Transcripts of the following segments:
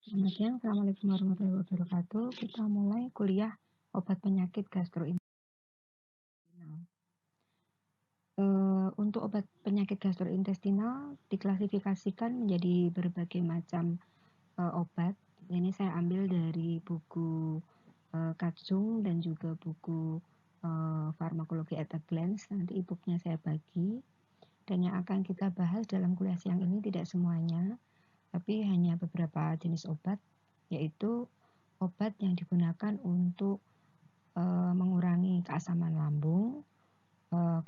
Selamat siang, Assalamualaikum warahmatullahi wabarakatuh. Kita mulai kuliah obat penyakit gastrointestinal. Untuk obat penyakit gastrointestinal diklasifikasikan menjadi berbagai macam obat. Ini saya ambil dari buku Katsung dan juga buku Pharmacology at a Glance. Nanti e-booknya saya bagi. Dan yang akan kita bahas dalam kuliah siang ini tidak semuanya, tapi hanya beberapa jenis obat, yaitu obat yang digunakan untuk mengurangi keasaman lambung,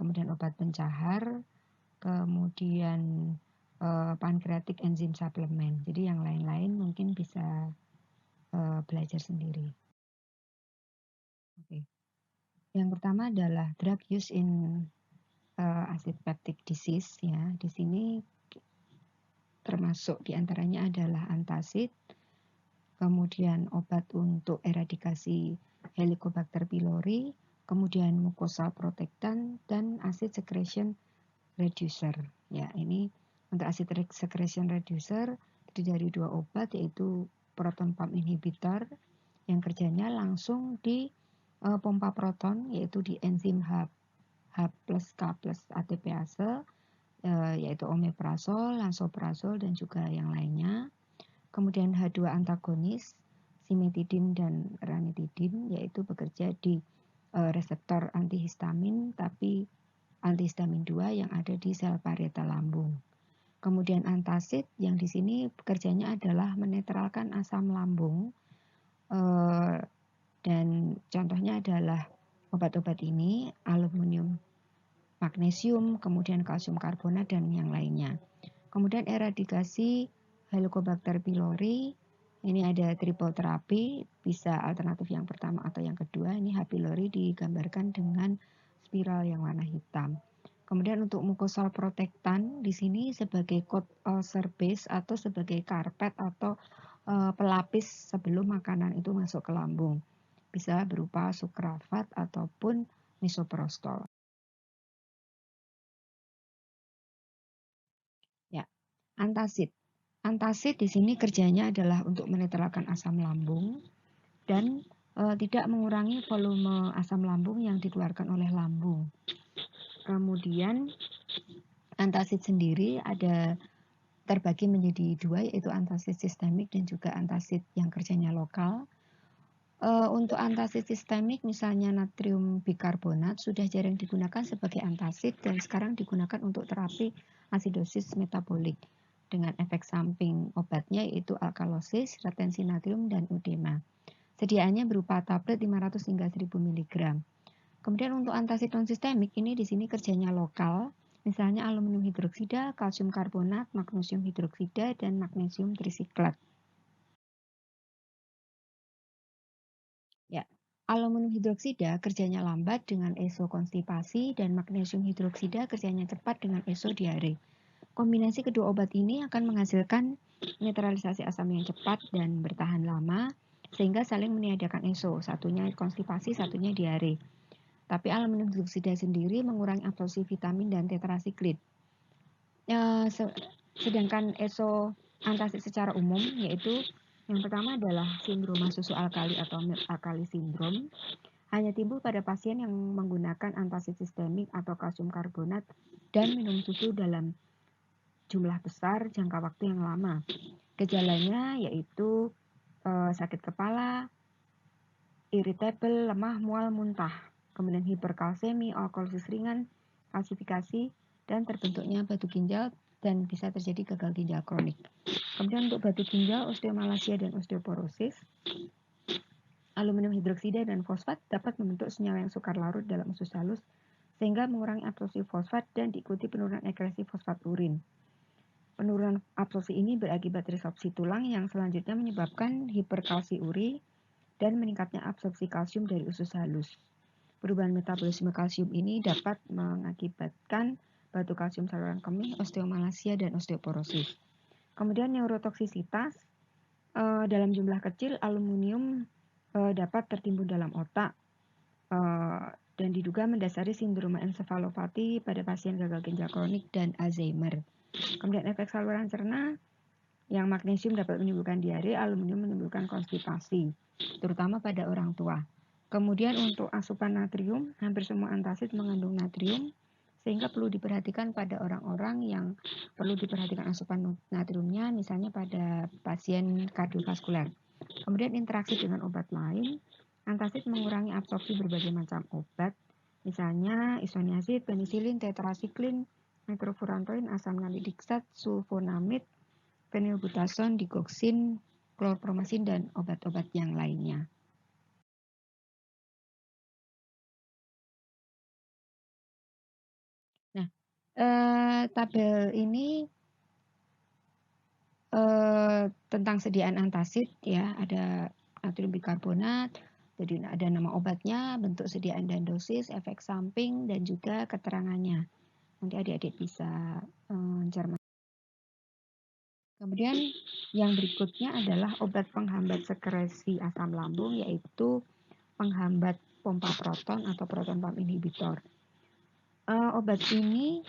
kemudian obat pencahar, kemudian pankreatik enzim suplemen. Jadi yang lain-lain mungkin bisa belajar sendiri. Oke. Yang pertama adalah drug use in acid peptic disease ya. Di sini termasuk diantaranya adalah antacid, kemudian obat untuk eradikasi Helicobacter pylori, kemudian mucosal protectant dan acid secretion reducer. Ya, ini untuk acid secretion reducer terdiri dari dua obat, yaitu proton pump inhibitor yang kerjanya langsung di pompa proton, yaitu di enzim H plus K plus ATPase, yaitu omeprazol, lansoprazol, dan juga yang lainnya. Kemudian H2 antagonis, simetidin dan ranitidin, yaitu bekerja di reseptor antihistamin, tapi antihistamin 2 yang ada di sel parietal lambung. Kemudian antacid yang di sini bekerjanya adalah menetralkan asam lambung, dan contohnya adalah obat-obat ini, aluminium, magnesium, kemudian kalsium karbonat, dan yang lainnya. Kemudian eradikasi Helicobacter pylori, ini ada triple terapi, bisa alternatif yang pertama atau yang kedua. Ini H. pylori digambarkan dengan spiral yang warna hitam. Kemudian untuk mucosal protectant di sini sebagai coat ulcer base atau sebagai karpet atau pelapis sebelum makanan itu masuk ke lambung. Bisa berupa sucralfate ataupun misoprostol. Ya, antacid. Antacid di sini kerjanya adalah untuk menetralkan asam lambung dan tidak mengurangi volume asam lambung yang dikeluarkan oleh lambung. Kemudian antacid sendiri ada terbagi menjadi dua, yaitu antacid sistemik dan juga antacid yang kerjanya lokal. Untuk antacid sistemik misalnya natrium bikarbonat sudah jarang digunakan sebagai antacid dan sekarang digunakan untuk terapi asidosis metabolik dengan efek samping obatnya yaitu alkalosis, retensi natrium, dan edema. Sediaannya berupa tablet 500 hingga 1000 mg. Kemudian untuk antacid non sistemik ini di sini kerjanya lokal, misalnya aluminium hidroksida, kalsium karbonat, magnesium hidroksida, dan magnesium trisiklat. Ya, aluminium hidroksida kerjanya lambat dengan ESO konstipasi dan magnesium hidroksida kerjanya cepat dengan ESO diare. Kombinasi kedua obat ini akan menghasilkan netralisasi asam yang cepat dan bertahan lama sehingga saling meniadakan ESO, satunya konstipasi, satunya diare. Tapi aluminium hidroksida sendiri mengurangi absorpsi vitamin dan tetrasiklit. Sedangkan ESO antacid secara umum yaitu yang pertama adalah sindroma susu alkali atau milk alkali syndrome. Hanya timbul pada pasien yang menggunakan antacid sistemik atau kalsium karbonat dan minum susu dalam jumlah besar jangka waktu yang lama. Gejalanya yaitu sakit kepala, irritable, lemah, mual, muntah, kemudian hiperkalsemi, alkalosis ringan, kalsifikasi, dan terbentuknya batu ginjal dan bisa terjadi gagal ginjal kronik. Kemudian untuk batu ginjal, osteomalacia dan osteoporosis, aluminium hidroksida dan fosfat dapat membentuk senyawa yang sukar larut dalam usus halus sehingga mengurangi absorpsi fosfat dan diikuti penurunan ekskresi fosfat urin. Penurunan absorpsi ini berakibat resorpsi tulang yang selanjutnya menyebabkan hiperkalsiuri dan meningkatnya absorpsi kalsium dari usus halus. Perubahan metabolisme kalsium ini dapat mengakibatkan batu kalsium saluran kemih, osteomalacia, dan osteoporosis. Kemudian neurotoksisitas, dalam jumlah kecil aluminium dapat tertimbun dalam otak dan diduga mendasari sindroma ensefalopati pada pasien gagal ginjal kronik dan Alzheimer. Kemudian efek saluran cerna, Yang magnesium dapat menimbulkan diare, aluminium menimbulkan konstipasi, terutama pada orang tua. Kemudian untuk asupan natrium, hampir semua antasid mengandung natrium, sehingga perlu diperhatikan pada orang-orang yang perlu diperhatikan asupan natriumnya, misalnya pada pasien kardiovaskuler. Kemudian interaksi dengan obat lain, antasid mengurangi absorpsi berbagai macam obat, misalnya isoniazid, penisilin, tetrasiklin, nitrofurantoin, asam nalidiksat, sulfonamid, fenilbutason, digoksin, klorpromasin, dan obat-obat yang lainnya. Nah, tabel ini tentang sediaan antasid ya, ada natrium bikarbonat, jadi ada nama obatnya, bentuk sediaan dan dosis, efek samping, dan juga keterangannya. Nanti adik-adik bisa cermati. Kemudian yang berikutnya adalah obat penghambat sekresi asam lambung, yaitu penghambat pompa proton atau proton pump inhibitor. Obat ini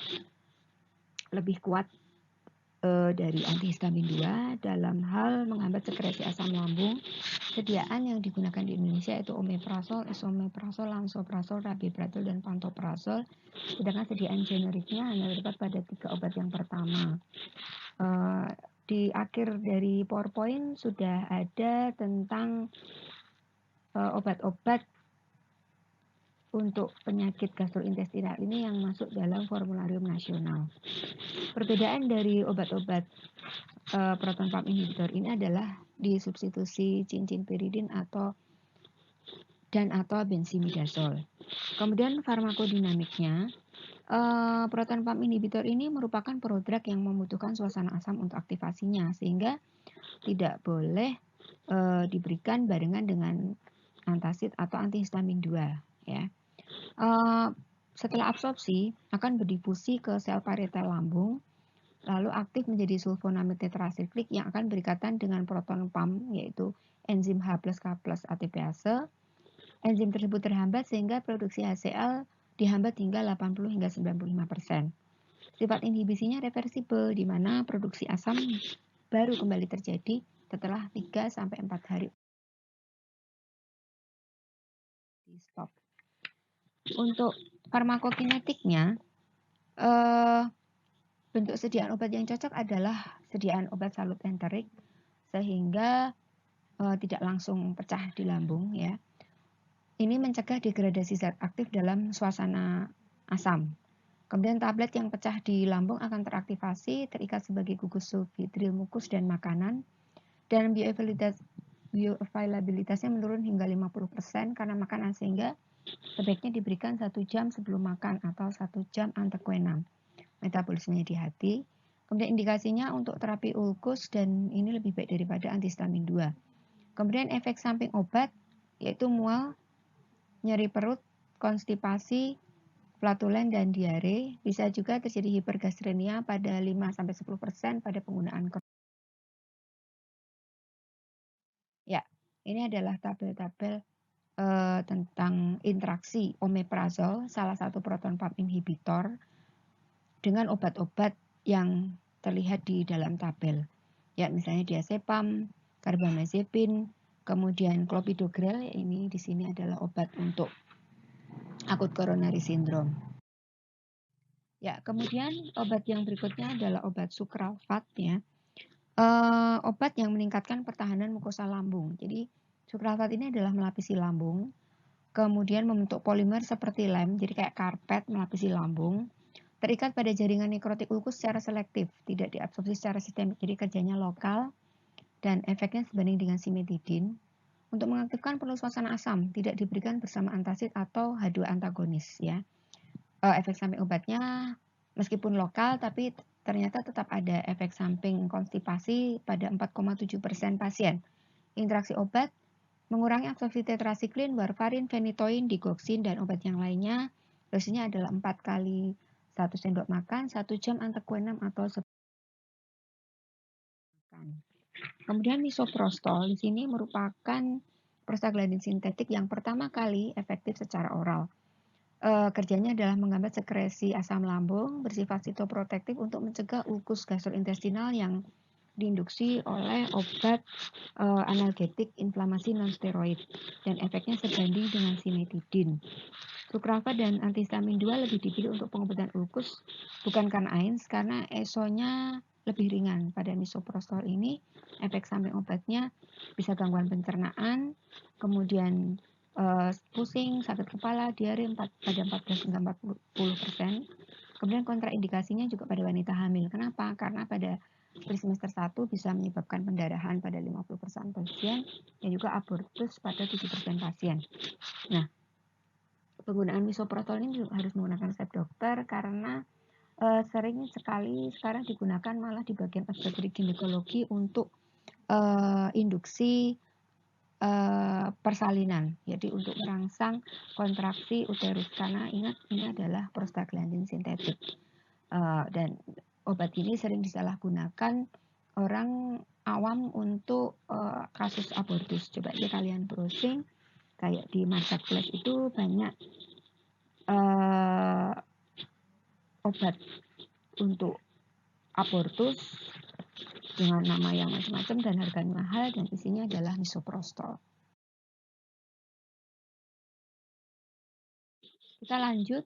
lebih kuat dari antihistamin 2 dalam hal menghambat sekresi asam lambung. Sediaan yang digunakan di Indonesia yaitu omeprazol, esomeprazol, lansoprazol, rabeprazol, dan pantoprazol. Sedangkan sediaan generiknya hanya terdapat pada 3 obat yang pertama. Di akhir dari PowerPoint sudah ada tentang obat-obat untuk penyakit gastrointestinal ini yang masuk dalam formularium nasional. Perbedaan dari obat-obat proton pump inhibitor ini adalah disubstitusi cincin-piridin atau bensimidazol. Kemudian farmakodinamiknya, proton pump inhibitor ini merupakan prodrug yang membutuhkan suasana asam untuk aktivasinya, sehingga tidak boleh diberikan barengan dengan antasid atau antihistamin 2 ya. Setelah absorpsi akan berdifusi ke sel parietal lambung, lalu aktif menjadi sulfonamid tetrasiklik yang akan berikatan dengan proton pump, yaitu enzim H+K+ ATPase. Enzim tersebut terhambat sehingga produksi HCl dihambat hingga 80 hingga 95%. Sifat inhibisinya reversibel, di mana produksi asam baru kembali terjadi setelah 3-4 hari di stop. Untuk farmakokinetiknya, bentuk sediaan obat yang cocok adalah sediaan obat salut enterik, sehingga tidak langsung pecah di lambung ya. Ini mencegah degradasi zat aktif dalam suasana asam. Kemudian tablet yang pecah di lambung akan teraktivasi, terikat sebagai gugus sulfidril mukus dan makanan, dan bioavailabilitasnya menurun hingga 50% karena makanan, sehingga sebaiknya diberikan 1 jam sebelum makan atau 1 jam antekuenam. Metabolismenya di hati. Kemudian indikasinya untuk terapi ulkus, dan ini lebih baik daripada antihistamin 2. Kemudian efek samping obat yaitu mual, nyeri perut, konstipasi, flatulen, dan diare. Bisa juga terjadi hipergastrenia pada 5-10% pada penggunaan. Ya, ini adalah tabel-tabel tentang interaksi omeprazol, salah satu proton pump inhibitor, dengan obat-obat yang terlihat di dalam tabel. Ya, misalnya diazepam, carbamazepin, kemudian clopidogrel, ini di sini adalah obat untuk akut coronary syndrome. Ya, kemudian obat yang berikutnya adalah obat sukralfat ya. Obat yang meningkatkan pertahanan mukosa lambung. Jadi sukralfat ini adalah melapisi lambung, kemudian membentuk polimer seperti lem, jadi kayak karpet melapisi lambung, terikat pada jaringan nekrotik ulkus secara selektif, tidak diabsorpsi secara sistemik, jadi kerjanya lokal dan efeknya sebanding dengan simetidin. Untuk mengaktifkan perlu suasana asam, tidak diberikan bersama antasid atau H2 antagonis ya. Efek samping obatnya meskipun lokal, tapi ternyata tetap ada efek samping konstipasi pada 4,7% pasien. Interaksi obat mengurangi absorpsi tetrasiklin, warfarin, fenitoin, digoksin, dan obat yang lainnya. Dosisnya adalah 4 kali 1 sendok makan, 1 jam antekuenam atau makan. Kemudian misoprostol di sini merupakan prostaglandin sintetik yang pertama kali efektif secara oral. Kerjanya adalah menghambat sekresi asam lambung, bersifat sitoprotektif untuk mencegah ulkus gastrointestinal yang diinduksi oleh obat analgetik inflamasi non-steroid dan efeknya sebanding dengan simetidin. Sukralfat dan antihistamin 2 lebih dipilih untuk pengobatan ulkus bukan karena AINS, karena ESO-nya lebih ringan. Pada misoprostol ini efek samping obatnya bisa gangguan pencernaan, kemudian pusing, sakit kepala, diare pada 14 hingga 40%. Kemudian kontraindikasinya juga pada wanita hamil. Kenapa? Karena pada trimester 1 bisa menyebabkan pendarahan pada 50% pasien dan juga abortus pada 7% pasien. Nah, penggunaan misoprostol ini harus menggunakan resep dokter karena sering sekali sekarang digunakan malah di bagian obstetrik ginekologi untuk induksi persalinan, jadi untuk merangsang kontraksi uterus, karena ingat ini adalah prostaglandin sintetik dan obat ini sering disalahgunakan orang awam untuk kasus abortus. Coba aja kalian browsing, kayak di marketplace itu banyak obat untuk abortus dengan nama yang macam-macam dan harganya mahal dan isinya adalah misoprostol. Kita lanjut,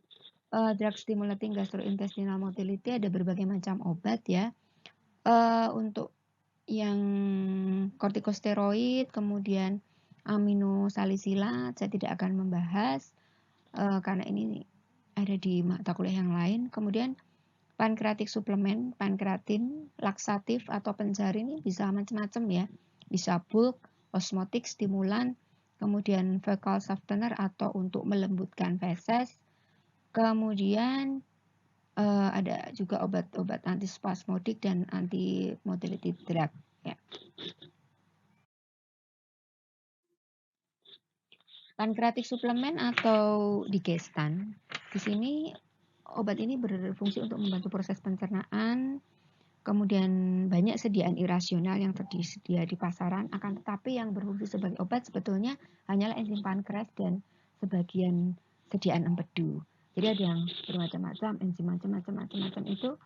drug stimulating gastrointestinal motility ada berbagai macam obat ya. Untuk yang kortikosteroid, kemudian aminosalisilat, saya tidak akan membahas karena ini ada di mata kuliah yang lain. Kemudian pankreatik suplemen, pankreatin, laksatif atau pencar ini bisa macam-macam ya. Bisa bulk, osmotik, stimulan, kemudian fecal softener atau untuk melembutkan feses. Kemudian ada juga obat-obat antispasmodik dan anti-motility drug. Ya. Pankreatik suplemen atau digestan. Di sini obat ini berfungsi untuk membantu proses pencernaan, kemudian banyak sediaan irasional yang tersedia di pasaran, akan tetapi yang berfungsi sebagai obat sebetulnya hanyalah enzim pankreas dan sebagian sediaan empedu. Jadi ada yang bermacam-macam, enzim macam-macam itu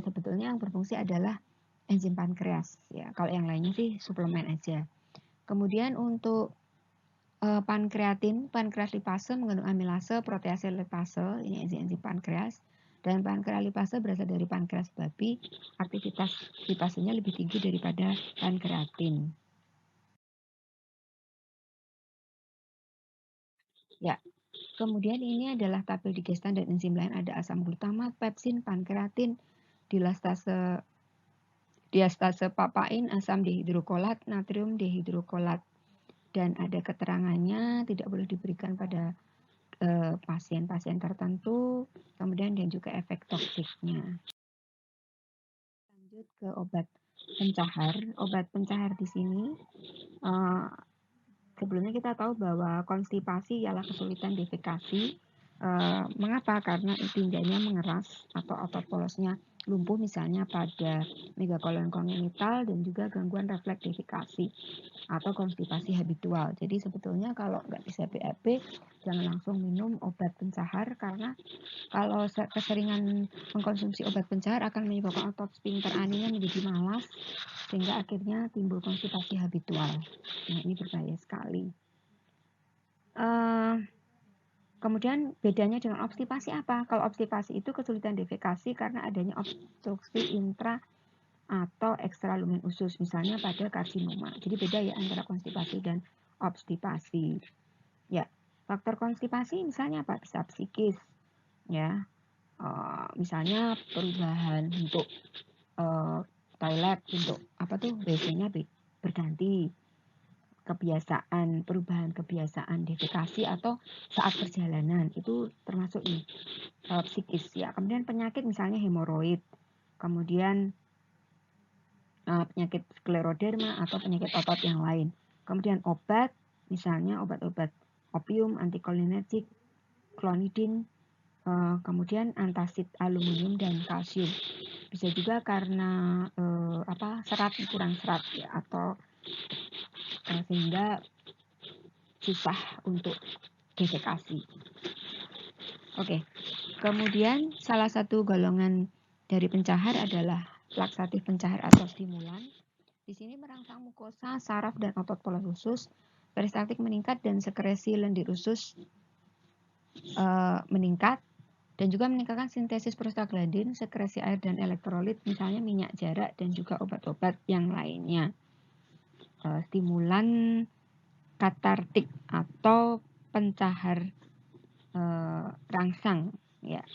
sebetulnya yang berfungsi adalah enzim pankreas. Ya, kalau yang lainnya sih suplemen aja. Kemudian untuk pankreatin, pankreas lipase mengandung amilase, protease lipase, ini enzim pankreas. Dan pankreas lipase berasal dari pankreas babi, aktivitas lipasenya lebih tinggi daripada pankreatin. Ya, kemudian ini adalah tabel digestan dan enzim lain, ada asam glutamat, pepsin, pankreatin, diastase papain, asam dihidrokolat, natrium dihidrokolat. Dan ada keterangannya tidak boleh diberikan pada pasien-pasien tertentu, kemudian dan juga efek toksiknya. Lanjut ke obat pencahar. Obat pencahar di sini sebelumnya kita tahu bahwa konstipasi ialah kesulitan defekasi. Mengapa? Karena tindanya mengeras atau otot polosnya lumpuh misalnya pada megakolon kongenital dan juga gangguan refleks defekasi atau konstipasi habitual. Jadi sebetulnya kalau nggak bisa BAB, jangan langsung minum obat pencahar karena kalau keseringan mengkonsumsi obat pencahar akan menyebabkan otot sphincter aninya menjadi malas sehingga akhirnya timbul konstipasi habitual. Nah, ini berbahaya sekali. Kemudian bedanya dengan obstipasi apa? Kalau obstipasi itu kesulitan defekasi karena adanya obstruksi intra atau ekstralumen usus, misalnya pada karsinoma. Jadi beda ya antara konstipasi dan obstipasi. Ya, faktor konstipasi misalnya apa? Bisa psikis, ya. Misalnya perubahan bentuk toilet, bentuk apa tuh WC-nya berganti, perubahan kebiasaan defekasi atau saat perjalanan itu termasuk psikis ya. Kemudian penyakit misalnya hemoroid, kemudian penyakit skleroderma atau penyakit otot yang lain. Kemudian obat, misalnya obat-obat opium, antikolinergik, klonidin, kemudian antasid aluminium dan kalsium. Bisa juga karena serat kurang serat ya, atau sehingga susah untuk defekasi. Oke. Kemudian salah satu golongan dari pencahar adalah laksatif pencahar atau stimulan. Di sini merangsang mukosa, saraf, dan otot polos usus. Peristaltik meningkat dan sekresi lendir usus meningkat. Dan juga meningkatkan sintesis prostaglandin, sekresi air dan elektrolit, misalnya minyak jarak dan juga obat-obat yang lainnya. Stimulan katartik atau pencahar rangsang, ya.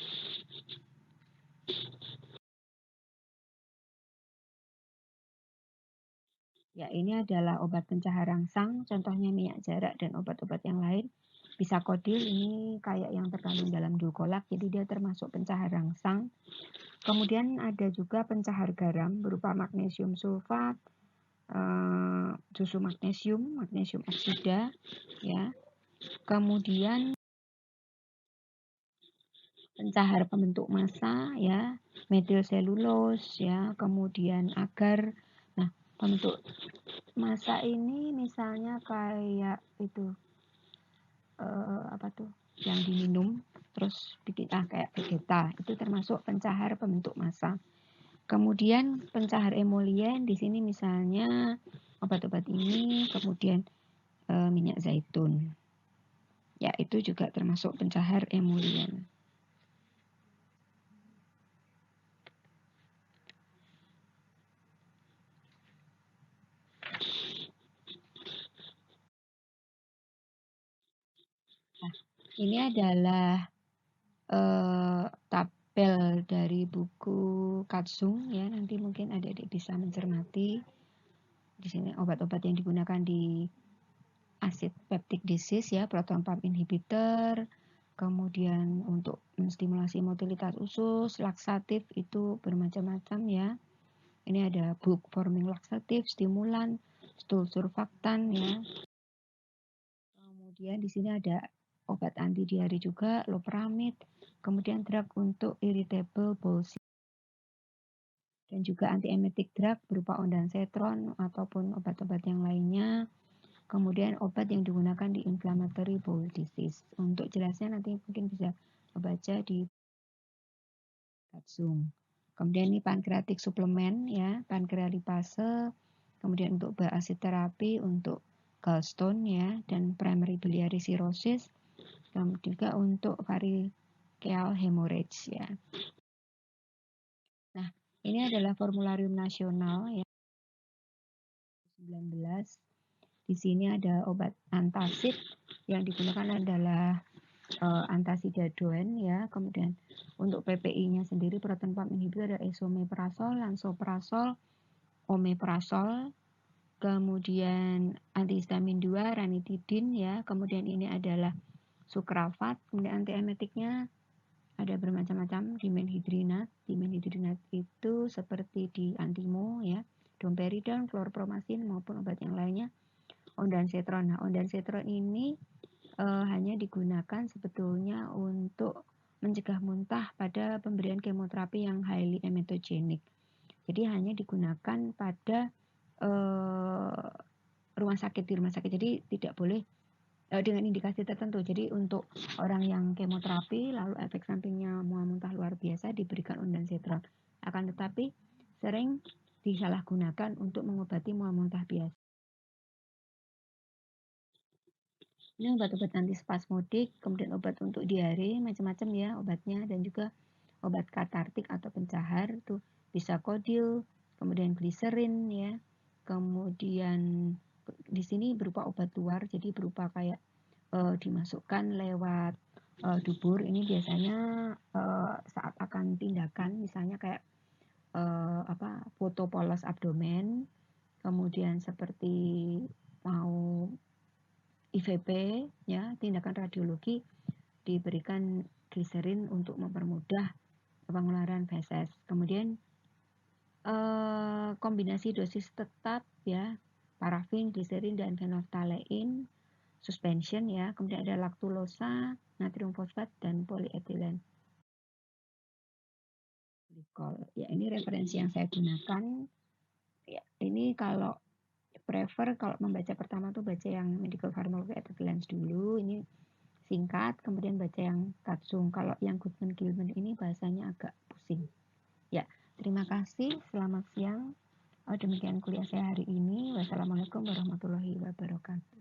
Ya, ini adalah obat pencahar rangsang, contohnya minyak jarak dan obat-obat yang lain. Bisakodil ini kayak yang terkandung dalam dulkolak, jadi dia termasuk pencahar rangsang. Kemudian ada juga pencahar garam berupa magnesium sulfat, susu magnesium oksida, ya. Kemudian pencahar pembentuk massa, ya, metil selulose, ya, kemudian agar. Nah, pembentuk massa ini misalnya kayak itu apa tuh yang diminum terus bikin kayak vegeta, itu termasuk pencahar pembentuk massa. Kemudian pencahar emolien di sini misalnya obat-obat ini, kemudian minyak zaitun. Ya, itu juga termasuk pencahar emolien. Nah, ini adalah tabel dari buku Katsung, ya, nanti mungkin adik-adik bisa mencermati. Di sini obat-obat yang digunakan di acid peptic disease, ya, proton pump inhibitor, kemudian untuk menstimulasi motilitas usus, laksatif itu bermacam-macam, ya. Ini ada book forming laksatif, stimulan, stool surfaktan, ya. Kemudian di sini ada obat anti diare juga, loperamid, kemudian drug untuk irritable bowel syndrome, dan juga antiemetic drug berupa ondansetron ataupun obat-obat yang lainnya. Kemudian obat yang digunakan di inflammatory bowel disease. Untuk jelasnya nanti mungkin bisa membaca di Katsung. Kemudian ini pankreatik suplemen, ya, pankrealipase. Kemudian untuk bile acid terapi untuk gallstone, ya, dan primary biliary cirrhosis. Dan juga untuk variceal hemorrhage, ya. Nah, ini adalah formularium nasional, ya, 19. Di sini ada obat antacid yang digunakan adalah antasidadoen, ya. Kemudian untuk PPI-nya sendiri proton pump inhibitor ada esomeprazol, lansoprazol, omeprazol. Kemudian antihistamin 2 ranitidin, ya. Kemudian ini adalah sukravat. Kemudian antiemetiknya ada bermacam-macam, dimenhidrinat. Dimenhidrinat itu seperti di antimo, ya, domperidon, klorpromazin maupun obat yang lainnya. Ondansetron. Nah, ondansetron ini hanya digunakan sebetulnya untuk mencegah muntah pada pemberian kemoterapi yang highly emetogenic. Jadi hanya digunakan pada rumah sakit, di rumah sakit. Jadi tidak boleh dengan indikasi tertentu. Jadi untuk orang yang kemoterapi lalu efek sampingnya mual muntah luar biasa diberikan ondansetron. Akan tetapi sering disalahgunakan untuk mengobati mual muntah biasa. Ini obat-obat antispasmodik, kemudian obat untuk diare, macam-macam, ya, obatnya, dan juga obat katartik atau pencahar itu bisa kodil, kemudian gliserin, ya. Kemudian di sini berupa obat luar, jadi berupa kayak dimasukkan lewat dubur. Ini biasanya saat akan tindakan, misalnya kayak foto polos abdomen, kemudian seperti mau IVP, ya, tindakan radiologi, diberikan gliserin untuk mempermudah pengeluaran feses. Kemudian kombinasi dosis tetap, ya, parafin, gliserin, dan phenylephthalate suspension, ya. Kemudian ada laktulosa, natrium fosfat, dan polyethylene glycol. Ya, ini referensi yang saya gunakan. Ya, ini kalau prefer kalau membaca pertama tuh baca yang medical pharmacology at a glance dulu. Ini singkat, kemudian baca yang Katsung. Kalau yang Goodman Gilman ini bahasanya agak pusing. Ya, Terima kasih, selamat siang. Demikian kuliah saya hari ini. Wassalamualaikum warahmatullahi wabarakatuh.